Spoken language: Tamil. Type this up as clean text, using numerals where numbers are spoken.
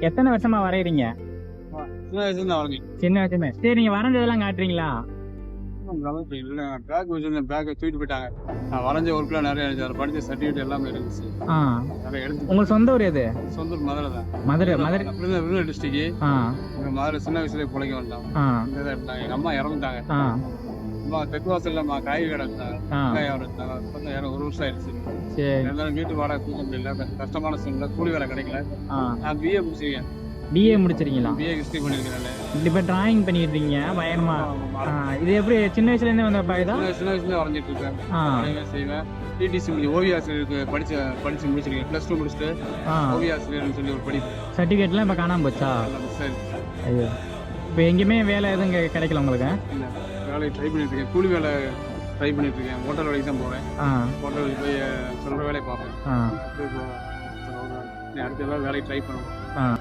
எத்தனை வருஷமா வரைகிறீங்க? சின்ன வயசுல வரைஞ்சேன். சின்ன வயசுமே. சரி, நீங்க வரைஞ்சதெல்லாம் காட்டுறீங்களா? இல்லை பேக் வச்சிருந்தேன், பேக்கை தூக்கிட்டு போயிட்டாங்க. நான் வரைஞ்ச ஒர்க்லாம் நிறைய இருந்துச்சு, அதில் படித்த சர்டிஃபிகேட் எல்லாமே இருந்துச்சு. நிறைய எடுத்து. உங்களுக்கு சொந்த ஊர் எது? சொந்த ஊர் மதுரை தான். மதுரை. விருதுநகர் டிஸ்ட்ரிக்ட். எங்கள் மதுரை சின்ன வயசுலேயே பிழைக்க வந்தாங்க. இங்கே தான் இருந்தாங்க. எங்கள் அம்மா இறந்துட்டாங்க. அம்மா தெற்குவாசல்ல காய்கறி கடை இருந்தாங்க, வெங்காயம் இருந்தாங்க. இப்போ தான் 1 வருஷம் ஆயிடுச்சு. இருந்தாலும் வீட்டு வாடகை தூக்க முடியல, கஷ்டமான சூழ்நிலை, கூலி வேலை கிடைக்கல. நான் பிஏ முடிச்சிருக்கேன். பிஏ முடிச்சிருக்கீங்களா? பிஏ ஹிஸ்ட்ரி பண்ணியிருக்கேன். இப்போ டிராயிங் பண்ணிட்டு இருக்கீங்க பயங்கரமா. இது எப்படி சின்ன வயசுல இருந்தே வந்த பழக்கம்? சின்ன வயசுல வரைஞ்சிட்டு இருக்கேன், செய்வேன். டிடிசி முடிச்சு ஓவிய ஆசிரியருக்கு படிச்சு முடிச்சிருக்கேன். +2 முடிச்சுட்டு ஓவிய ஆசிரியர்னு சொல்லி ஒரு படிப்பு. சர்டிஃபிகேட்லாம் இப்போ காணாம போச்சா? ஐயோ, இப்போ எங்கேயுமே வேலை எதுவும் கிடைக்கல உங்களுக்கு? இல்லை, வேலையை ட்ரை பண்ணிட்டு இருக்கேன். கூலி வேலை ட்ரை பண்ணிட்டு இருக்கேன். ஹோட்டல் வேலைக்கு தான் போகிறேன். ஹோட்டல் வேலைக்கு போய் சொல்கிற வேலையை பார்ப்பேன். அடுத்த வேலையை ட்ரை பண்ணுவேன்.